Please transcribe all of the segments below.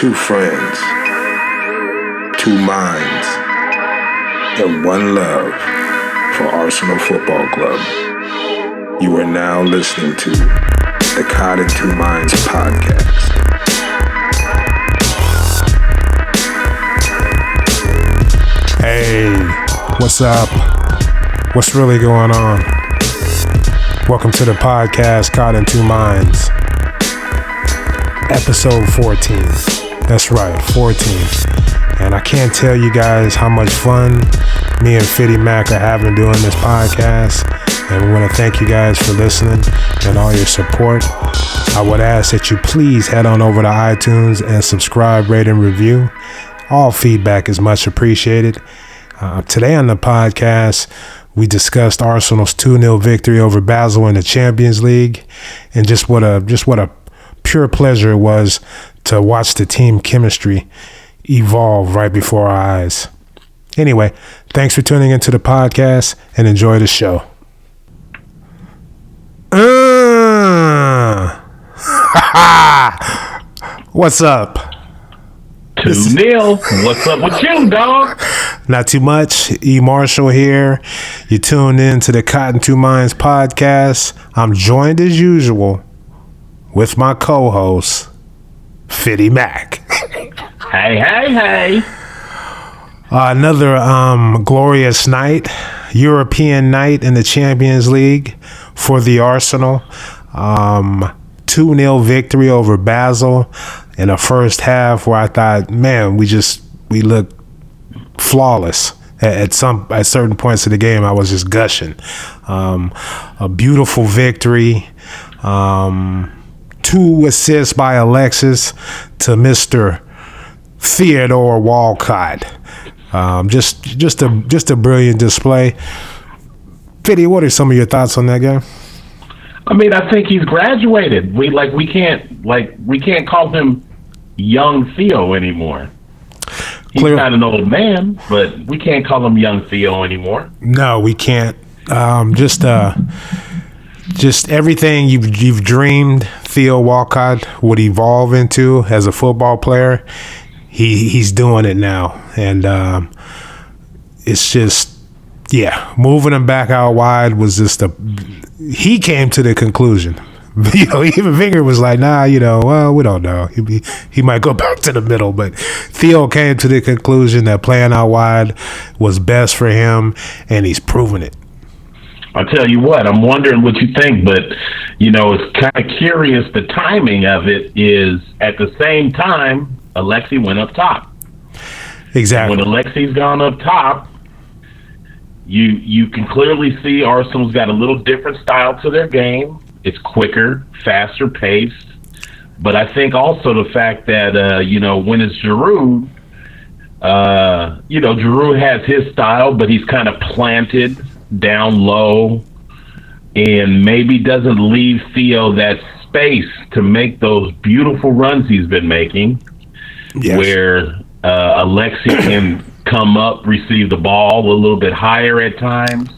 Two friends, two minds, and one love for Arsenal Football Club. You are now listening to the Cod and Two Minds podcast. Hey, what's up? What's really going on? Welcome to the podcast, Cod and Two Minds. Episode 14. That's right, 14. And I can't tell you guys how much fun me and Fitty Mac are having doing this podcast. And we want to thank you guys for listening and all your support. I would ask that you please head on over to iTunes and subscribe, rate, and review. All feedback is much appreciated. Today on the podcast, we discussed Arsenal's 2-0 victory over Basel in the Champions League, and just what a pure pleasure it was to watch the team chemistry evolve right before our eyes. Anyway, thanks for tuning into the podcast and enjoy the show. What's up? 2-0. What's up with you, dog? Not too much. E. Marshall here. You tuned in to the Cod and Two Minds podcast. I'm joined as usual with my co-host, Fitty Mac. Hey. Another glorious night, European night in the Champions League for the Arsenal. 2-0 victory over Basel in the first half where I thought, man, we looked flawless. At certain points of the game, I was just gushing. A beautiful victory. 2 assists by Alexis to Mr. Theodore Walcott. Just a brilliant display. Fitty, what are some of your thoughts on that game? I mean, I think he's graduated. We can't call him young Theo anymore. He's not an old man, but we can't call him young Theo anymore. No, we can't. Just everything you've dreamed Theo Walcott would evolve into as a football player, he's doing it now, and it's just moving him back out wide was just he came to the conclusion. Even Wenger was like, we don't know. He might go back to the middle, but Theo came to the conclusion that playing out wide was best for him, and he's proven it. I'll tell you what, I'm wondering what you think, but, it's kind of curious. The timing of it is at the same time Alexi went up top. Exactly. When Alexi's gone up top, you can clearly see Arsenal's got a little different style to their game. It's quicker, faster paced. But I think also the fact that, when it's Giroud, Giroud has his style, but he's kind of planted down low and maybe doesn't leave Theo that space to make those beautiful runs he's been making. Yes. Where Alexi can come up, receive the ball a little bit higher at times,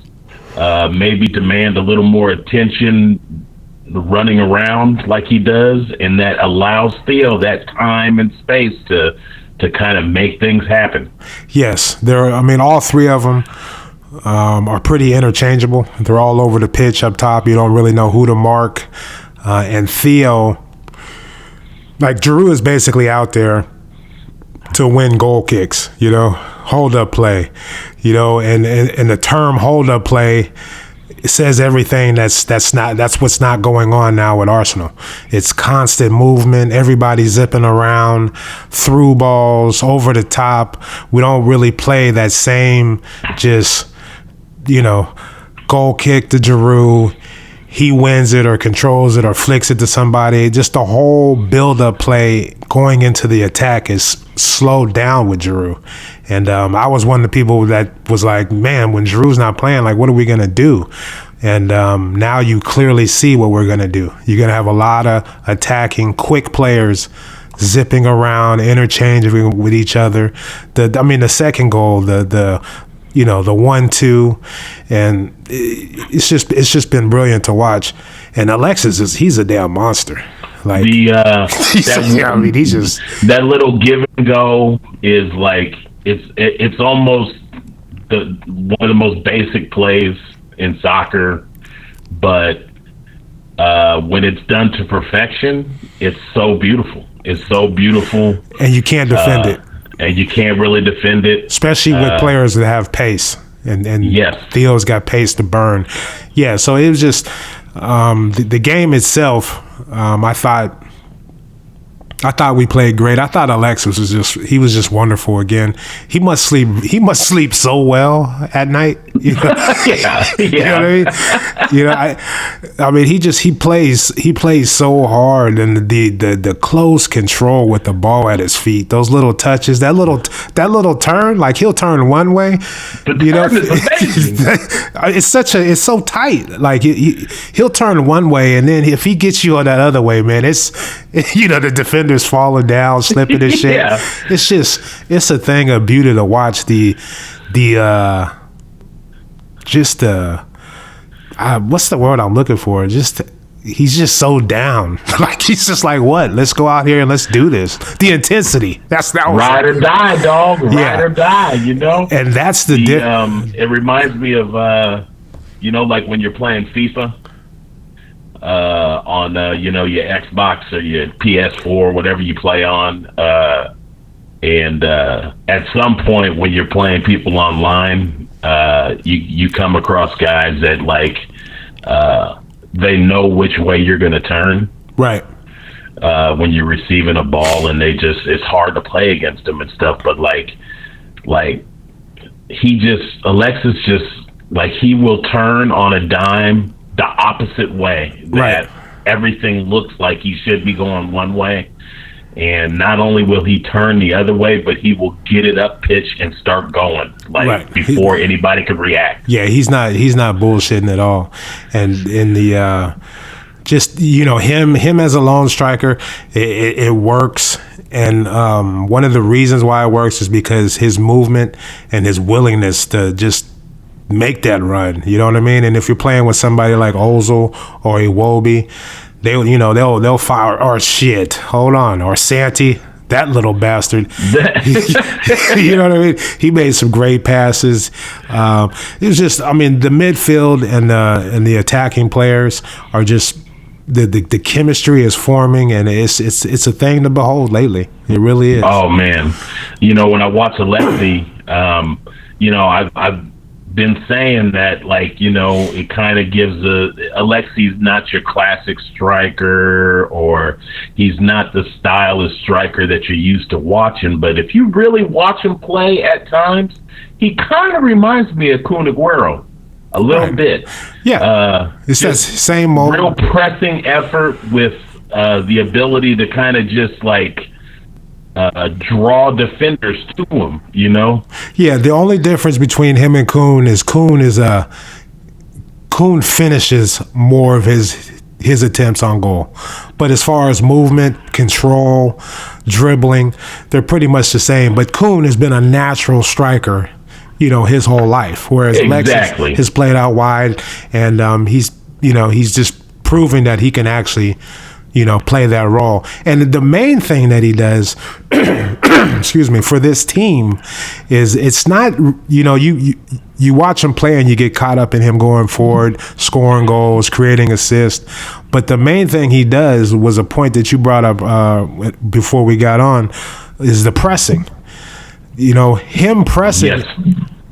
maybe demand a little more attention running around like he does, and that allows Theo that time and space to kind of make things happen. Yes, all three of them are pretty interchangeable. They're all over the pitch up top. You don't really know who to mark. And Theo, like Giroud, is basically out there to win goal kicks, hold up play, and the term hold up play, it says everything that's what's not going on now with Arsenal. It's constant movement, everybody zipping around, through balls, over the top. We don't really play that same goal kick to Giroud. He wins it or controls it or flicks it to somebody. Just the whole build-up play going into the attack is slowed down with Giroud. And I was one of the people that was like, man, when Giroud's not playing, like, what are we going to do? And now you clearly see what we're going to do. You're going to have a lot of attacking, quick players zipping around, interchanging with each other. The second goal, the 1-2, and it's just been brilliant to watch. And Alexis he's a damn monster. Like that little give and go is like it's almost one of the most basic plays in soccer, but when it's done to perfection, it's so beautiful. It's so beautiful, and you can't defend it. And you can't really defend it, especially with players that have pace. And yes. Theo's got pace to burn. Yeah, so it was just the game itself. I thought we played great. I thought Alexis was just wonderful again. He must sleep so well at night. You know? Yeah. You know what I mean? You know, I mean he plays so hard, and the close control with the ball at his feet, those little touches, that little turn, like he'll turn one way. You know, it's so tight. Like he'll turn one way, and then if he gets you on that other way, man, the defender's falling down, slipping and shit. Yeah. It's a thing of beauty to watch what's the word I'm looking for? He's just so down. Like he's just like, what? Let's go out here and let's do this. The intensity. That was ride or die, dog. Ride or die. You know. And that's it reminds me of like when you're playing FIFA on your Xbox or your PS4, whatever you play on. And at some point when you're playing people online, you come across guys that like they know which way you're going to turn. Right. When you're receiving a ball, and it's hard to play against them and stuff. But Alexis he will turn on a dime the opposite way. That everything looks like he should be going one way. And not only will he turn the other way, but he will get it up pitch and start going before anybody could react. Yeah, he's not bullshitting at all. And in the him as a lone striker, it works. And one of the reasons why it works is because his movement and his willingness to just make that run. You know what I mean? And if you're playing with somebody like Ozil or Iwobi, they'll fire, or shit. Hold on, or Santi, that little bastard. You know what I mean? He made some great passes. It was just, the midfield and the attacking players are just the chemistry is forming, and it's a thing to behold lately. It really is. Oh man, when I watch Alexi, I've been saying that, it kind of gives Alexi's not your classic striker, or he's not the stylish striker that you're used to watching. But if you really watch him play at times, he kind of reminds me of Kun Aguero a little bit. Yeah, it's that same moment. Real pressing effort with the ability to kind of just draw defenders to him, Yeah, the only difference between him and Kun finishes more of his attempts on goal. But as far as movement, control, dribbling, they're pretty much the same. But Kun has been a natural striker, his whole life, whereas exactly. Alexis has played out wide, and he's just proving that he can actually play that role. And the main thing that he does, excuse me, for this team is it's not, you watch him play and you get caught up in him going forward, scoring goals, creating assists. But the main thing he does was a point that you brought up before we got on, is the pressing. Him pressing. Yes.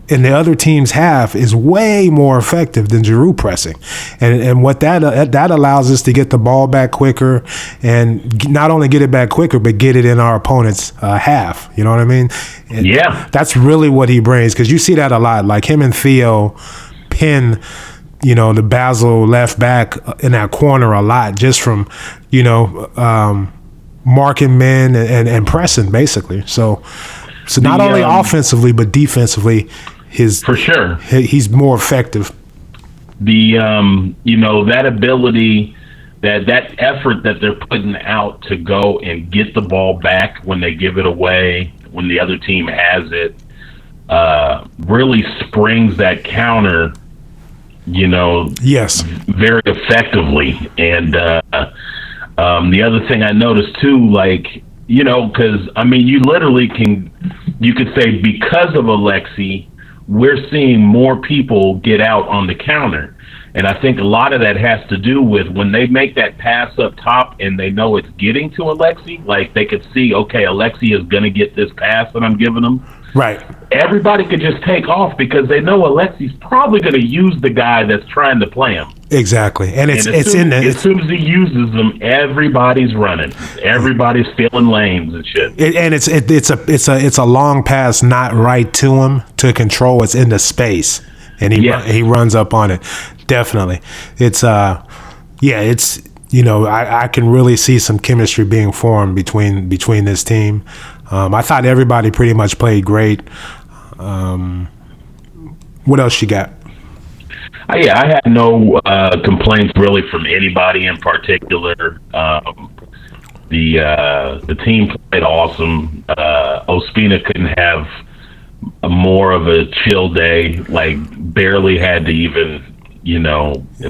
In the other team's half is way more effective than Giroud pressing, and what that allows us to get the ball back quicker, and not only get it back quicker, but get it in our opponent's half. You know what I mean? Yeah, that's really what he brings, because you see that a lot. Like him and Theo pin, the Basel left back in that corner a lot, just from marking men and pressing basically. So not only offensively but defensively, for sure, he's more effective. The that ability, that effort that they're putting out to go and get the ball back when they give it away, when the other team has it, really springs that counter, yes, very effectively. And The other thing I noticed too, like, because I mean, you could say because of Alexi, we're seeing more people get out on the counter. And I think a lot of that has to do with when they make that pass up top and they know it's getting to Alexi, like they could see, okay, Alexi is going to get this pass that I'm giving him. Right. Everybody could just take off because they know Alexi's probably going to use the guy that's trying to play him. Exactly. And as soon as he uses them, everybody's running. Everybody's filling lanes and shit. It's a long pass, not right to him to control. It's in the space, and he runs up on it. Definitely. It's I can really see some chemistry being formed between this team. I thought everybody pretty much played great. What else you got? I had no complaints really from anybody in particular. The team played awesome. Ospina couldn't have more of a chill day. Like, barely had to even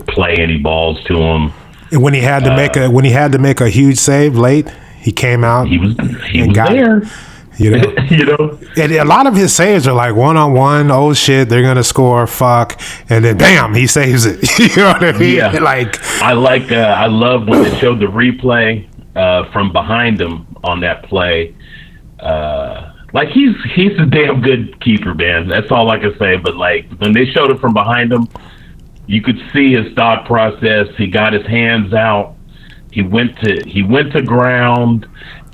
play any balls to him. And when he had to make a huge save late, he came out. He was there. And a lot of his saves are like 1-on-1. Oh shit, they're gonna score. Fuck, and then bam, he saves it. You know what I mean? Yeah. I love when they showed the replay from behind him on that play. Like he's a damn good keeper, man. That's all I can say. But like when they showed it from behind him, you could see his thought process. He got his hands out. He went to ground.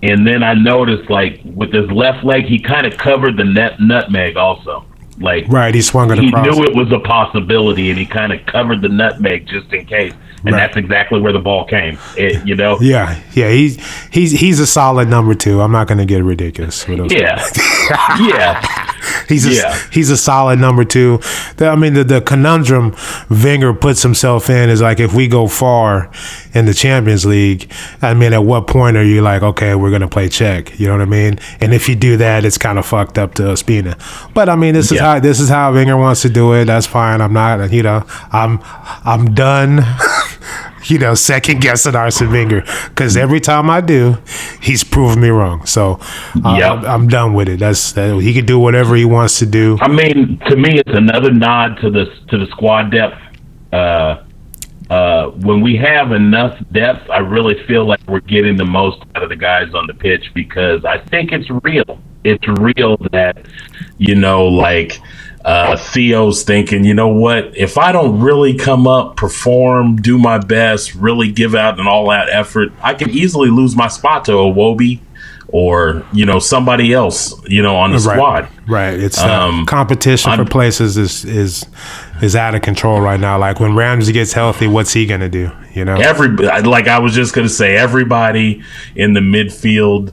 And then I noticed, like, with his left leg, he kind of covered the nutmeg also. Like, right, he swung it across. He knew it was a possibility, and he kind of covered the nutmeg just in case. And that's exactly where the ball came. Yeah. He's a solid number 2. I'm not going to get ridiculous with those. Yeah. He's a solid number 2. I mean, the conundrum Wenger puts himself in is like, if we go far in the Champions League, I mean, at what point are you like, okay, we're going to play Czech? You know what I mean? And if you do that, it's kind of fucked up to Ospina. But I mean, this is how Wenger wants to do it. That's fine. I'm not, I'm done. Second guessing Arsene Wenger, because every time I do, he's proven me wrong. So I'm done with it. He can do whatever he wants to do. I mean, to me, it's another nod to the squad depth. When we have enough depth, I really feel like we're getting the most out of the guys on the pitch, because I think it's real. It's real that Theo's thinking, you know what, if I don't really come up, perform, do my best, really give out an all-out effort, I can easily lose my spot to Iwobi or, somebody else, on the squad. Right. It's competition for places is out of control right now. Like, when Ramsey gets healthy, what's he going to do? I was just going to say, everybody in the midfield,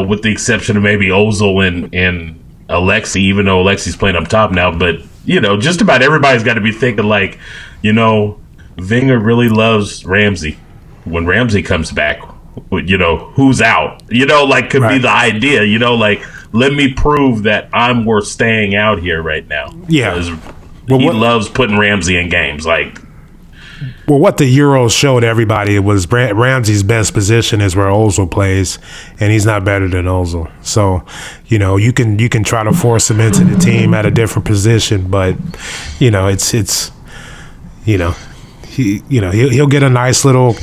with the exception of maybe Ozil and Alexi, even though Alexi's playing up top now, but just about everybody's got to be thinking like, Wenger really loves Ramsey. When Ramsey comes back, who's out? Could be the idea. Let me prove that I'm worth staying out here right now. Yeah, he loves putting Ramsey in games. Well, what the Euros showed everybody was Ramsey's best position is where Ozil plays, and he's not better than Ozil. So, you can try to force him into the team at a different position, but he'll get a nice little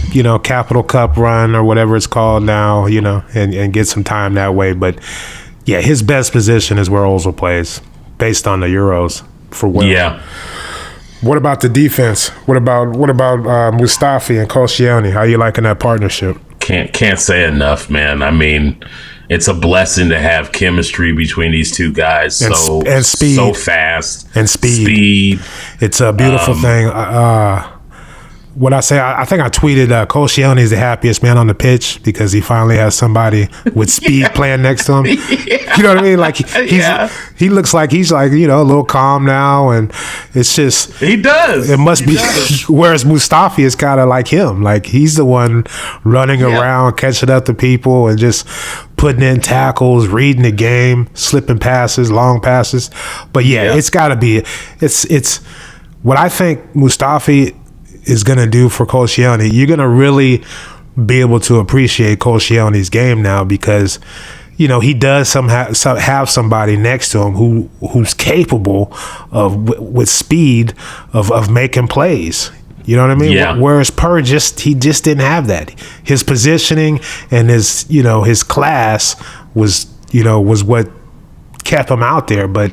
Capital Cup run or whatever it's called now, and get some time that way. But yeah, his best position is where Ozil plays, based on the Euros for Will. Yeah. What about the defense? What about Mustafi and Koscielny? How you liking that partnership? Can't say enough, man. I mean, it's a blessing to have chemistry between these two guys. And speed, so fast, and speed. It's a beautiful thing. What I say, I think I tweeted Koscielny is the happiest man on the pitch because he finally has somebody with speed playing next to him. You know what I mean? Like he looks like he's like, a little calm now, and it's just he does. It must be. Whereas Mustafi is kind of like him, like he's the one running around, catching up to people, and just putting in tackles, reading the game, slipping passes, long passes. But it's got to be. It's what I think Mustafi is going to do for Koscielny. You're going to really be able to appreciate Koscielny's game now because, he does have somebody next to him who's capable of with speed of making plays. You know what I mean? Yeah. Whereas Purr he just didn't have that. His positioning and his class was what kept him out there. But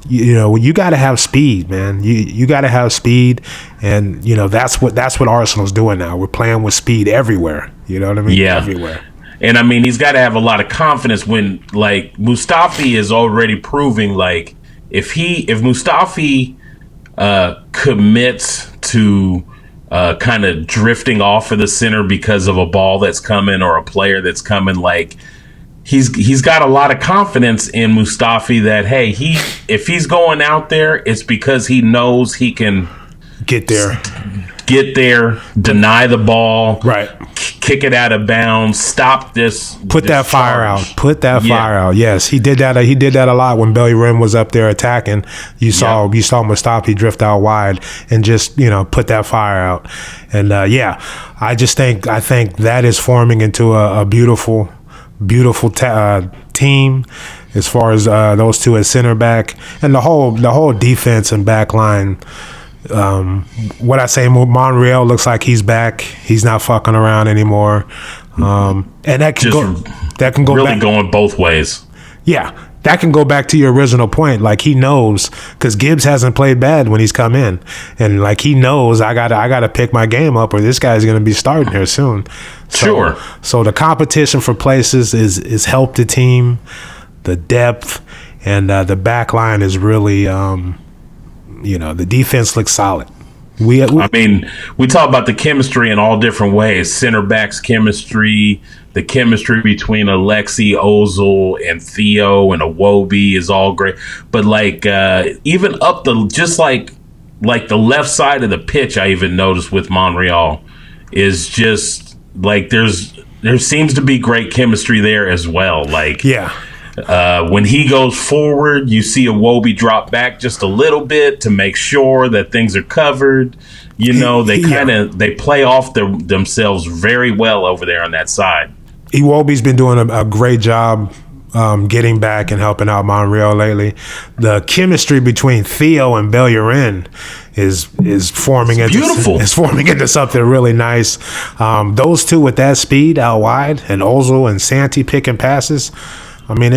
you got to have speed, man. You got to have speed, and that's what Arsenal's doing now. We're playing with speed everywhere. You know what I mean? Yeah, everywhere. And I mean, he's got to have a lot of confidence when, like, Mustafi is already proving, like, if Mustafi commits to kind of drifting off of the center because of a ball that's coming or a player that's coming, like, he's got a lot of confidence in Mustafi that, hey, if he's going out there, it's because he knows he can get there, deny the ball, right, kick it out of bounds, stop this, put that fire out. Yes, he did that. He did that a lot when Bellerin was up there attacking. You saw Mustafi drift out wide and just put that fire out. And I think that is forming into a beautiful team as far as those two at center back and the whole defense and back line. What I say, Monreal looks like he's back. He's not fucking around anymore, and that can go really going both ways. Yeah, that can go back to your original point. Like, he knows, because Gibbs hasn't played bad when he's come in, and like he knows I gotta pick my game up, or this guy's gonna be starting here soon. Sure. So the competition for places is helped the team, the depth, and the back line is really. The defense looks solid. I mean, we talk about the chemistry in all different ways. Center backs chemistry, the chemistry between Alexi, Ozil, and Theo and Iwobi is all great. But like even up just like the left side of the pitch, I even noticed with Monreal is just like there seems to be great chemistry there as well. Like when he goes forward, you see Iwobi drop back just a little bit to make sure that things are covered. They play off themselves very well over there on that side. Iwobi's been doing a great job getting back and helping out Monreal lately. The chemistry between Theo and Bellerin is forming into something really nice. Those two with that speed out wide, and Ozil and Santi picking passes. I mean,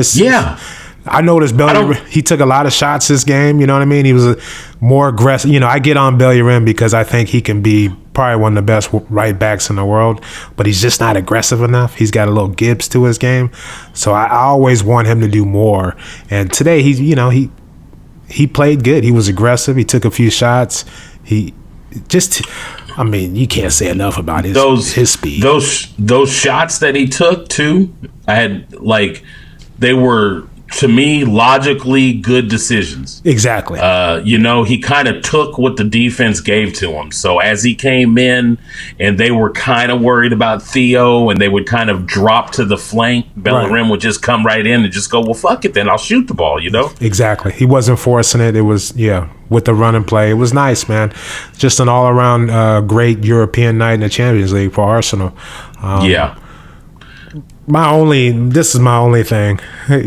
I noticed Bellerin, he took a lot of shots this game, you know what I mean? He was more aggressive. I get on Bellerin because I think he can be probably one of the best right backs in the world, but he's just not aggressive enough. He's got a little Gibbs to his game. So I always want him to do more. And today, he played good. He was aggressive. He took a few shots. You can't say enough about his speed. Those shots that he took, too, they were, to me, logically good decisions. Exactly. He kind of took what the defense gave to him. So as he came in and they were kind of worried about Theo and they would kind of drop to the flank, Bellerin would just come right in and just go, well, fuck it, then I'll shoot the ball, Exactly. He wasn't forcing it. It was, with the run and play. It was nice, man. Just an all-around great European night in the Champions League for Arsenal. This is my only thing. I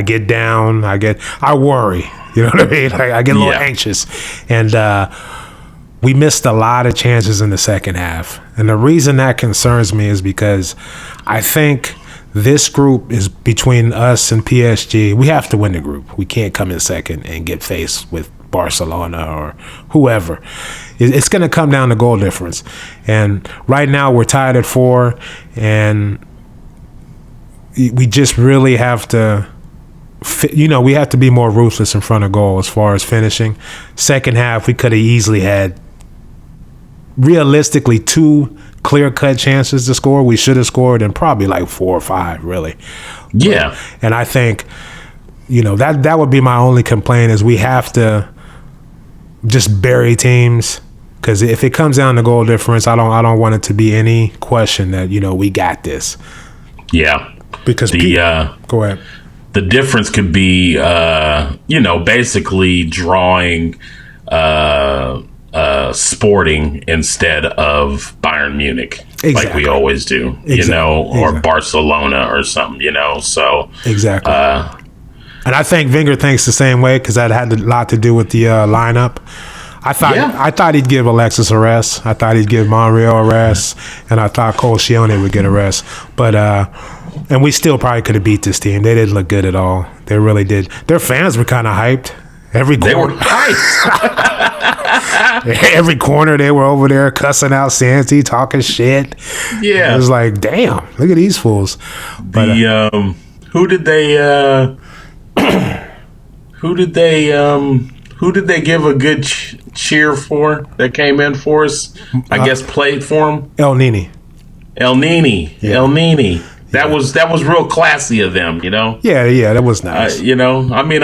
get down. I worry. You know what I mean? I get a little anxious. And we missed a lot of chances in the second half. And the reason that concerns me is because I think this group is between us and PSG. We have to win the group. We can't come in second and get faced with Barcelona or whoever. It's going to come down to goal difference. And right now we're tied at 4, and we just really have to, we have to be more ruthless in front of goal as far as finishing. Second half, we could have easily had realistically 2 clear-cut chances to score. We should have scored, and probably like 4 or 5, really. Yeah. And I think, that would be my only complaint is we have to just bury teams. Because if it comes down to goal difference, I don't want it to be any question that we got this. Yeah, because go ahead. The difference could be basically drawing Sporting instead of Bayern Munich, like we always do, or Barcelona or something, So exactly. And I think Wenger thinks the same way because that had a lot to do with the lineup. I thought he'd give Alexis a rest. I thought he'd give Monreal a rest, and I thought Colchione would get a rest. But and we still probably could have beat this team. They didn't look good at all. They really did. Their fans were kind of hyped. They were hyped. Every corner they were over there cussing out Santi, talking shit. Yeah, it was like, damn, look at these fools. But who did they give a good cheer for that came in for us? I guess played for him. El Nini. That was real classy of them, Yeah, that was nice. I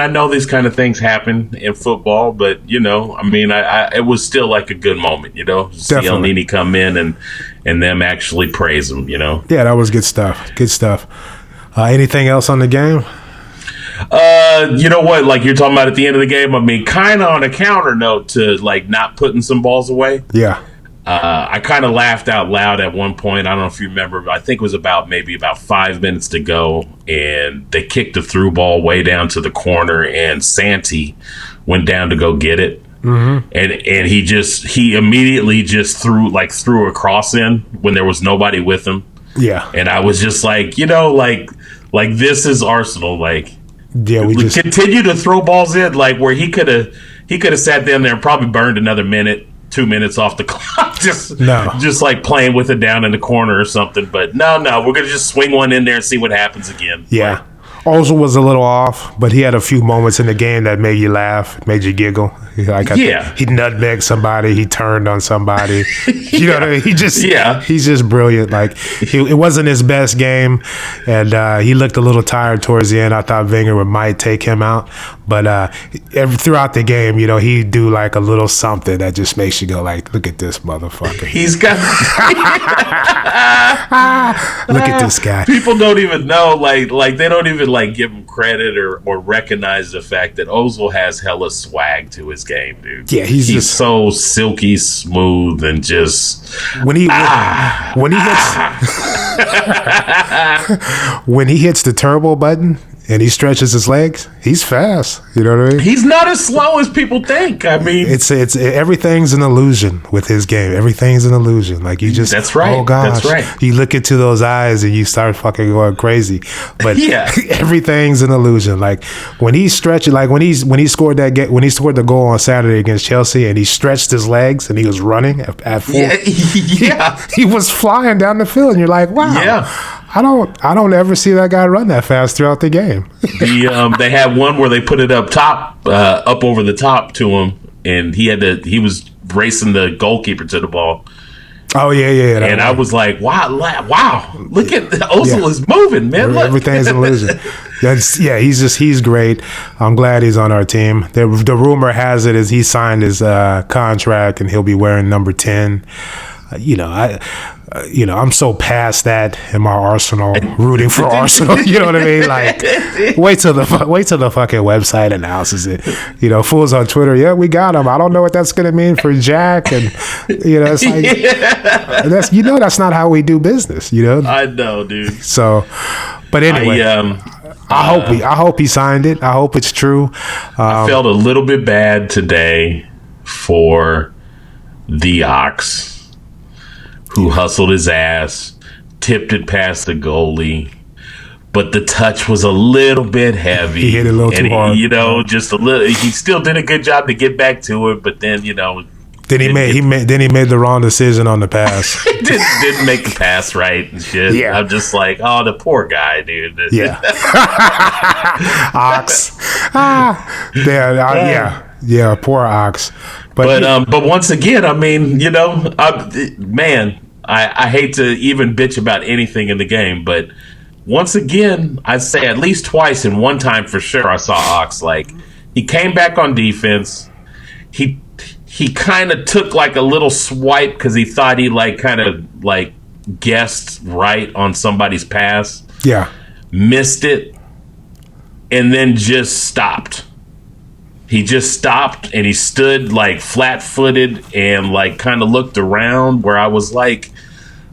know these kind of things happen in football, but it was still like a good moment, See El Nini come in and them actually praise him, Yeah, that was good stuff. Good stuff. Anything else on the game? You know what? Like you're talking about at the end of the game. I mean, kind of on a counter note to like not putting some balls away. Yeah. I kind of laughed out loud at one point. I don't know if you remember, but I think it was about 5 minutes to go, and they kicked the through ball way down to the corner, and Santi went down to go get it. Mm-hmm. And he immediately just threw a cross in when there was nobody with him. Yeah. And I was just like, like this is Arsenal. Like, yeah, we just continue to throw balls in, like where he could have sat down there and probably burned another 2 minutes off the clock, just like playing with it down in the corner or something. But no, we're gonna just swing one in there and see what happens again. Yeah. Ozil was a little off, but he had a few moments in the game that made you laugh, made you giggle. He nutmegged somebody, he turned on somebody. You know what I mean? He's just brilliant. Like it wasn't his best game, and he looked a little tired towards the end. I thought Wenger might take him out, but throughout the game, he'd do like a little something that just makes you go like, look at this motherfucker. He's got look at this guy. People don't even know, like they don't even like give him credit or recognize the fact that Ozil has hella swag to his game, dude. Yeah, he's just so silky smooth and just when he hits the turbo button and he stretches his legs, he's fast. You know what I mean? He's not as slow as people think. I mean, it's everything's an illusion with his game. Everything's an illusion. Like you just that's right. Oh gosh, that's right. You look into those eyes and you start fucking going crazy. But everything's an illusion. Like when he stretched, like when he scored the goal on Saturday against Chelsea and he stretched his legs and he was running at full. Yeah. He was flying down the field and you're like, wow. Yeah. I don't ever see that guy run that fast throughout the game. They had one where they put it up over the top to him, and he was racing the goalkeeper to the ball. Oh yeah. And I was like, wow! Look at Ozil is moving, man. Look. Everything's an illusion. He's great. I'm glad he's on our team. The rumor has it is he signed his contract and he'll be wearing number 10. I'm so past that in my Arsenal, rooting for Arsenal. You know what I mean? Like, wait till the fucking website announces it. Fools on Twitter, yeah, we got him. I don't know what that's gonna mean for Jack, and it's like that's not how we do business. I know, dude. So, but anyway, I hope he signed it. I hope it's true. I felt a little bit bad today for the Ox, who hustled his ass, tipped it past the goalie, but the touch was a little bit heavy. He hit it a little too hard. Just a little. He still did a good job to get back to it, but then Then he made the wrong decision on the pass. didn't make the pass right and shit. Yeah. I'm just like, oh, the poor guy, dude. Yeah. Ox. Yeah, poor Ox. But once again, I mean, I hate to even bitch about anything in the game, but once again, I'd say at least twice and one time for sure I saw Ox. Like, he came back on defense. He kind of took like a little swipe because he thought he kind of guessed right on somebody's pass. Yeah. Missed it and then just stopped. he just stopped and he stood like flat-footed and like kind of looked around where I was like,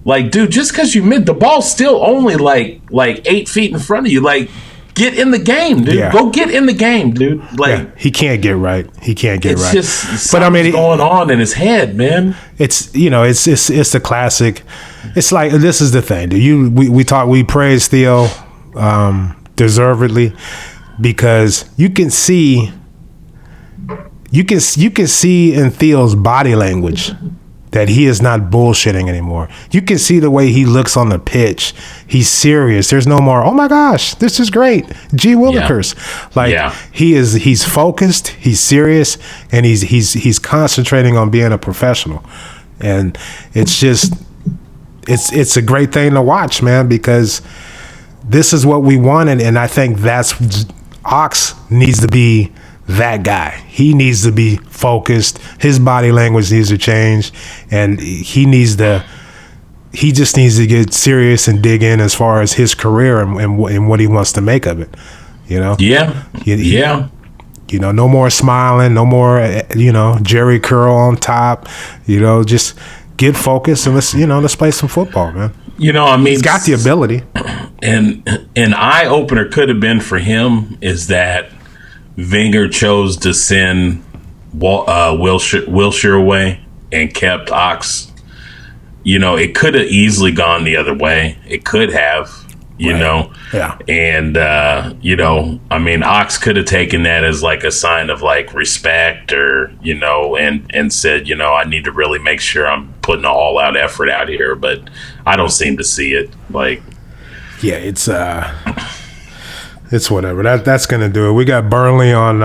dude, just because you mid, the ball's still only like 8 feet in front of you. Like, get in the game, dude. Yeah. Go get in the game, dude. Like, he can't get right. He can't get right. It's just, but I mean, going on in his head, man. It's it's the classic. It's like, this is the thing, dude. We praise Theo deservedly, because you can see in Theo's body language that he is not bullshitting anymore. You can see the way he looks on the pitch. He's serious. There's no more, oh my gosh, this is great, gee willikers. He's focused, he's serious, and he's concentrating on being a professional. And it's just it's a great thing to watch, man, because this is what we wanted, and I think that's Ox needs to be that guy. He needs to be focused. His body language needs to change, and he just needs to get serious and dig in as far as his career and what he wants to make of it. You know? Yeah. You know, no more smiling, no more, Jerry curl on top. You know, just get focused and let's play some football, man. You know, I mean, he's got the ability. And an eye opener could have been for him is that Wenger chose to send Wilshere away and kept Ox. You know, it could have easily gone the other way. It could have, you know. Yeah. And, I mean, Ox could have taken that as like a sign of like respect, or, and said, I need to really make sure I'm putting an all out effort out here. But I don't seem to see it. Like, yeah, it's whatever. That's gonna do it. We got Burnley on.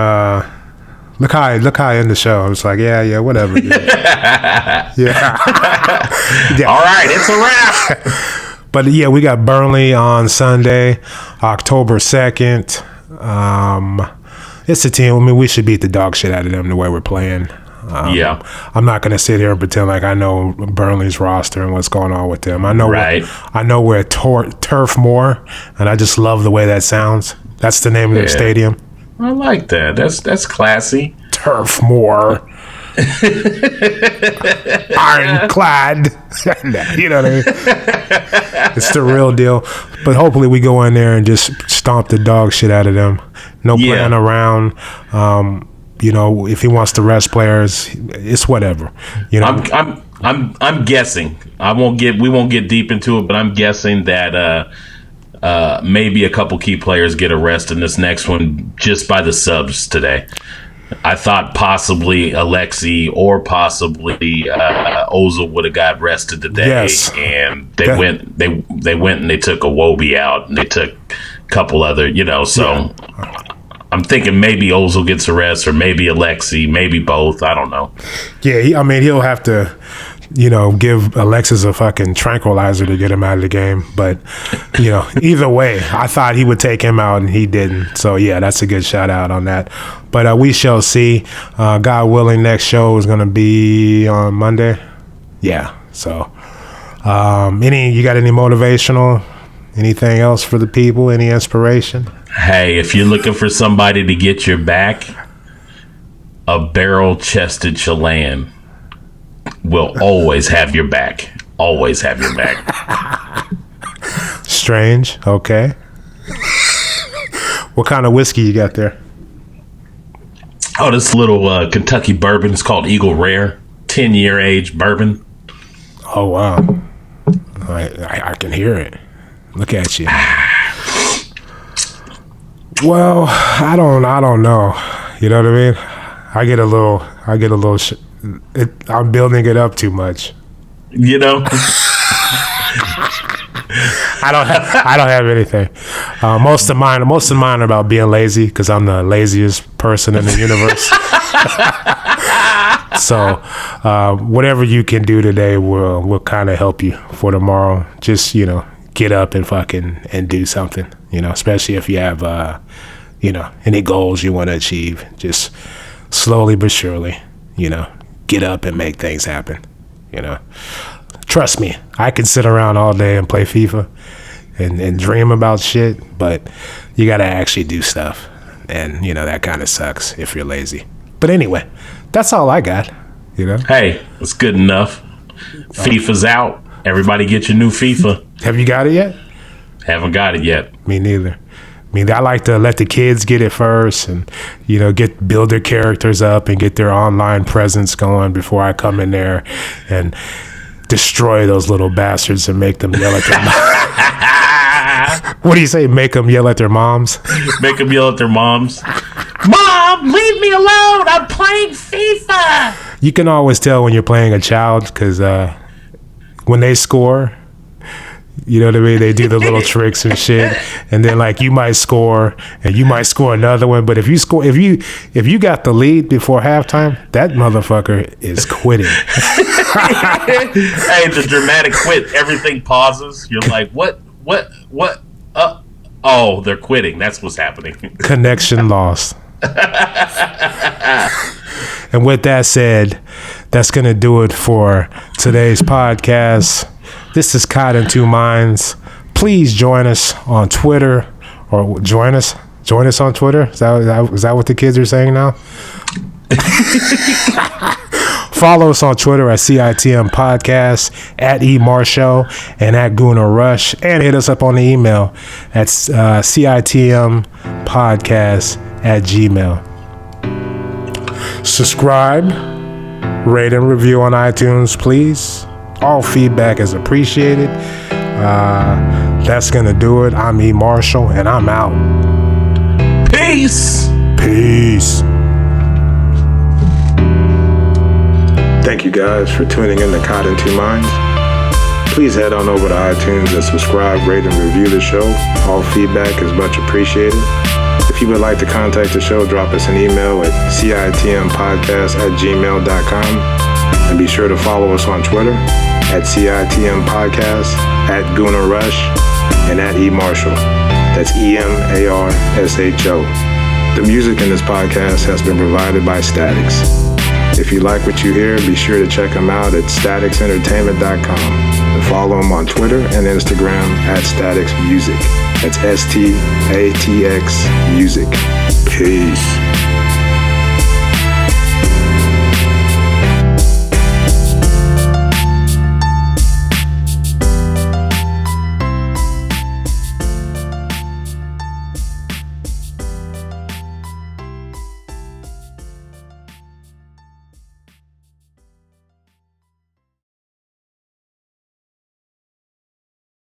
Look how I end the show. It's like, yeah, whatever. Yeah. All right, it's a wrap. But yeah, we got Burnley on Sunday, October 2nd. It's a team. I mean, we should beat the dog shit out of them the way we're playing. I'm not going to sit here and pretend like I know Burnley's roster and what's going on with them. I know we're at Turf Moor, and I just love the way that sounds. That's the name of their stadium. I like that. That's classy. Turf Moor. Ironclad. You know what I mean? It's the real deal. But hopefully we go in there and just stomp the dog shit out of them. No playing around. If he wants to rest players, it's whatever. I'm guessing. We won't get deep into it, but I'm guessing that maybe a couple key players get a rest in this next one just by the subs today. I thought possibly Alexi or possibly Ozil would have got rested today. Yes. And they went and they took Iwobi out, and they took a couple other, so I'm thinking maybe Ozil gets a rest, or maybe Alexi, maybe both. I don't know. Yeah, he'll have to, give Alexis a fucking tranquilizer to get him out of the game. But, either way, I thought he would take him out, and he didn't. So, yeah, that's a good shout out on that. But we shall see. God willing, next show is going to be on Monday. Yeah. So, you got any motivational, anything else for the people? Any inspiration? Hey, if you're looking for somebody to get your back, a barrel-chested Chilean will always have your back. Always have your back. Strange. Okay. What kind of whiskey you got there? Oh, this little Kentucky bourbon. It's called Eagle Rare. 10-year age bourbon. Oh, wow. I can hear it. Look at you. Well, I don't know. You know what I mean? I get a little. I'm building it up too much. I don't have anything. Most of mine are about being lazy, because I'm the laziest person in the universe. So, whatever you can do today will kind of help you for tomorrow. Just get up and do something. Especially if you have any goals you want to achieve. Just slowly but surely, get up and make things happen. Trust me, I can sit around all day and play FIFA and dream about shit, but you got to actually do stuff. And, that kind of sucks if you're lazy. But anyway, that's all I got, Hey, it's good enough. FIFA's out. Everybody get your new FIFA. Have you got it yet? Haven't got it yet. Me neither. I like to let the kids get it first and, build their characters up and get their online presence going before I come in there and destroy those little bastards and make them yell at their moms. What do you say? Make them yell at their moms? Make them yell at their moms. Mom, leave me alone. I'm playing FIFA. You can always tell when you're playing a child because when they score, you know what I mean? They do the little tricks and shit, and then you might score, and you might score another one. But if you got the lead before halftime, that motherfucker is quitting. Hey, the dramatic quit. Everything pauses. You're like, what? Oh, they're quitting. That's what's happening. Connection lost. And with that said, that's gonna do it for today's podcast. This is Caught in Two Minds. Please join us on Twitter, or join us on Twitter. Is that what the kids are saying now? Follow us on Twitter at CITM Podcast, at eMarshall, and at Gooner Rush, and hit us up on the email at CITMpodcast@gmail. Subscribe, rate, and review on iTunes, please. All feedback is appreciated. That's gonna do it. I'm eMarshall, and I'm out. Peace. Thank you guys for tuning in to Caught in Two Minds. Please head on over to iTunes and subscribe, rate, and review the show. All feedback is much appreciated. If you would like to contact the show, drop us an email at citmpodcast@gmail.com. And be sure to follow us on Twitter at CITM Podcast, at Gooner Rush, and at eMarshall. That's EMARSHO. The music in this podcast has been provided by Statics. If you like what you hear, be sure to check them out at staticsentertainment.com and follow them on Twitter and Instagram at Statics Music. That's STATX Music. Peace.